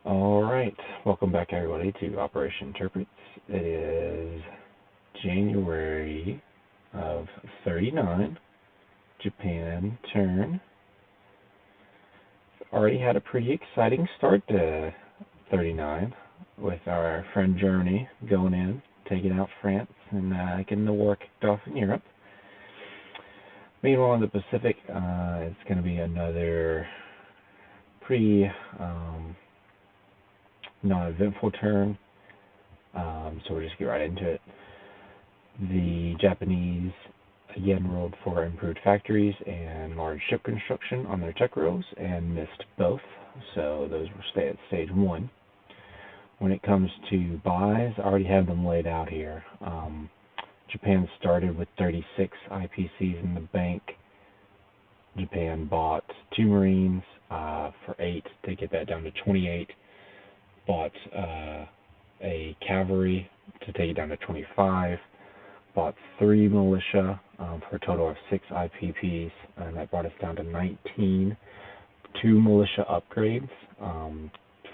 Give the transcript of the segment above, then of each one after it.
Alright, welcome back everybody to Operation Tirpitz. It is January of 39, Japan turn. Already had a pretty exciting start to 39 with our friend Germany going in, taking out France, and getting the war kicked off in Europe. Meanwhile in the Pacific, it's going to be another pretty non-eventful turn. So we'll just get right into it. The Japanese again rolled for improved factories and large ship construction on their tech rolls and missed both, so those will stay at stage 1. When it comes to buys, I already have them laid out here. Japan started with 36 IPCs in the bank. Japan bought 2 Marines for 8 to get that down to 28. Bought a cavalry to take it down to 25. Bought 3 militia for a total of 6 IPPs, and that brought us down to 19. 2 militia upgrades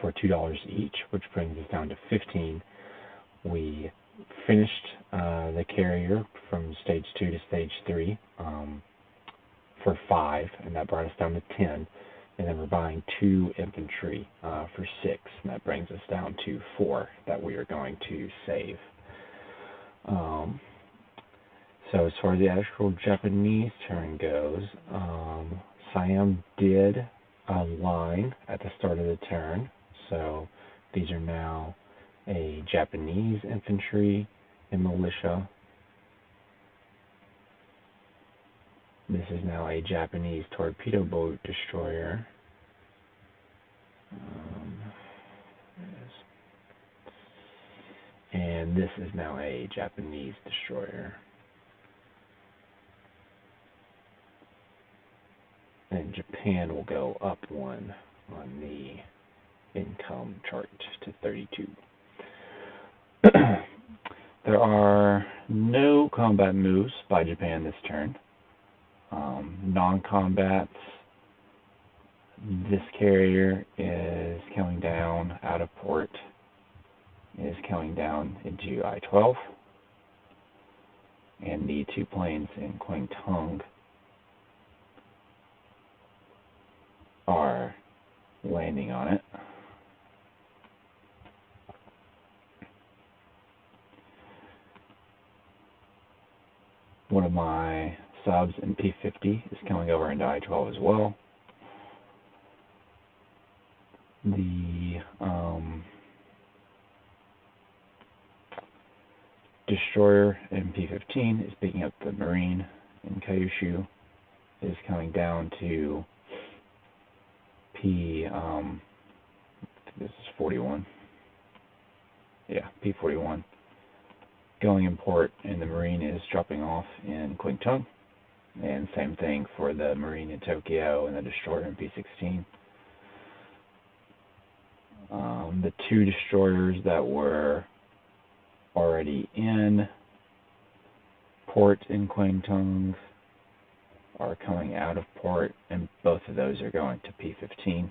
for $2 each, which brings us down to 15. We finished the carrier from stage 2 to stage 3 for 5, and that brought us down to 10. And then we're buying 2 infantry for 6, and that brings us down to 4 that we are going to save. So as far as the actual Japanese turn goes, Siam did align at the start of the turn, so these are now a Japanese infantry and militia. This is now a Japanese torpedo boat destroyer. And this is now a Japanese destroyer. And Japan will go up 1 on the income chart to 32. There are no combat moves by Japan this turn. Non-combats, this carrier is coming down out of port, is coming down into I-12, and the 2 planes in Kwangtung are landing on it. One of my subs in P50 is coming over into I-12 as well. The destroyer in P15 is picking up the Marine in Kyushu, is coming down to this is 41. Yeah, P41. Going in port, and the Marine is dropping off in Kwangtung. And same thing for the Marine in Tokyo and the destroyer in P16. The 2 destroyers that were already in port in Kwangtung are coming out of port, and both of those are going to P15.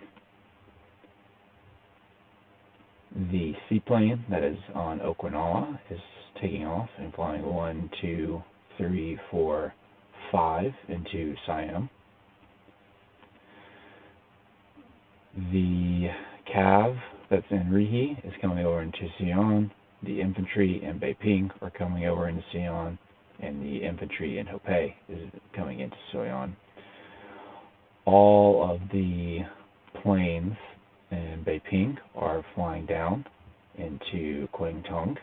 The seaplane that is on Okinawa is taking off and flying 1, 2, 3, 4, 5 into Siam. The Cav that's in Rihi is coming over into Sion. The infantry in Beiping are coming over into Sion, and the infantry in Hopei is coming into Sion. All of the planes in Beiping are flying down into Kwangtung.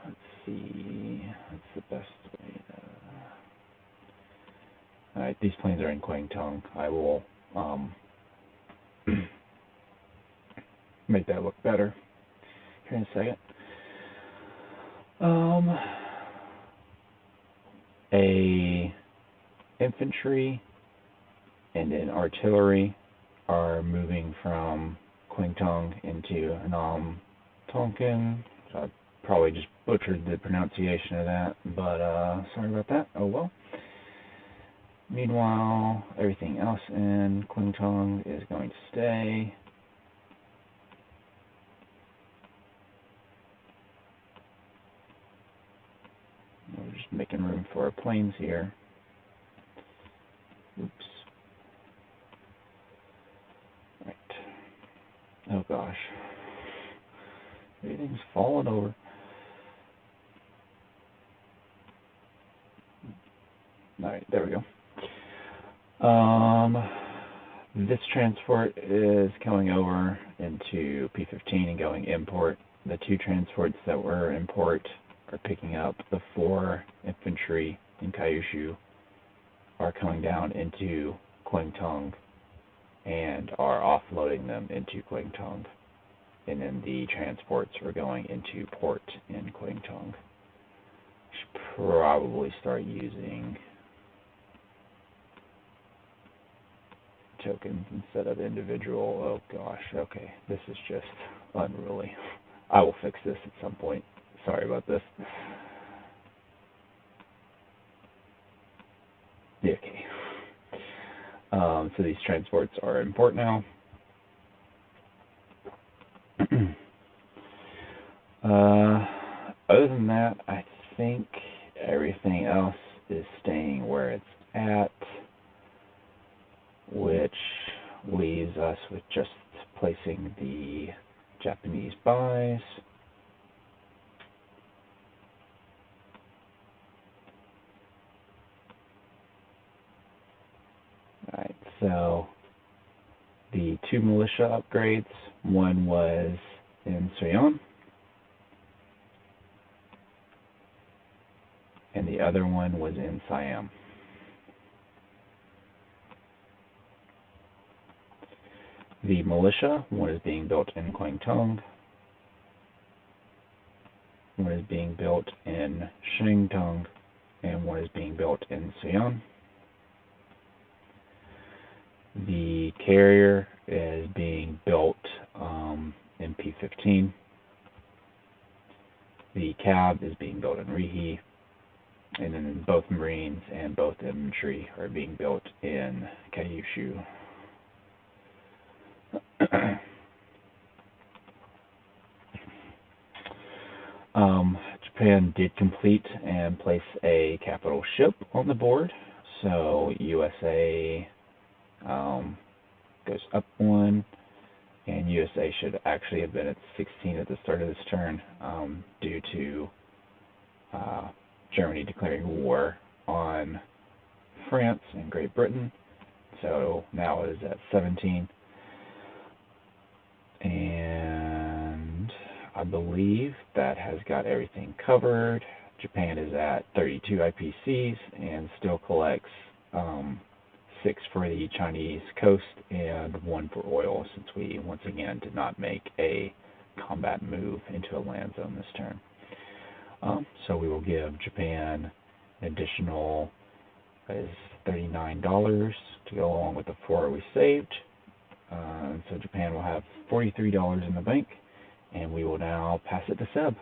Let's see, what's the best way to... Alright, these planes are in Kwangtung. I will make that look better here in a second. A infantry and an artillery are moving from Kwangtung into Nam Tonkin. So I probably just butchered the pronunciation of that, but sorry about that. Oh well. Meanwhile, everything else in Qingtong is going to stay. We're just making room for our planes here. Oops. Right. Oh gosh. Everything's falling over. Alright, there we go. This transport is coming over into P15 and going import. The 2 transports that were import are picking up the 4 infantry in Kyushu, are coming down into Qingtong and are offloading them into Qingtong. And then the transports are going into port in Qingtong. Should probably start using tokens instead of individual. Oh gosh, okay, this is just unruly. I will fix this at some point. Sorry about this. Yeah, okay. So these transports are in port now. Other than that, I think everything else is staying where it's at, which leaves us with just placing the Japanese buys. Alright, so the 2 militia upgrades, one was in Soyeon, and the other one was in Siam. The militia, one is being built in Qingtong, one is being built in Shingtong, and one is being built in Soyeon. The carrier is being built in P15. The cab is being built in Rihe, and then both Marines and both infantry are being built in Kyushu. Japan did complete and place a capital ship on the board, so USA goes up 1, and USA should actually have been at 16 at the start of this turn due to Germany declaring war on France and Great Britain, so now it is at 17. And I believe that has got everything covered. Japan is at 32 IPCs and still collects 6 for the Chinese coast and 1 for oil, since we once again did not make a combat move into a land zone this turn. So we will give Japan an additional $39 to go along with the 4 we saved. So Japan will have $43 in the bank, and we will now pass it to Seb.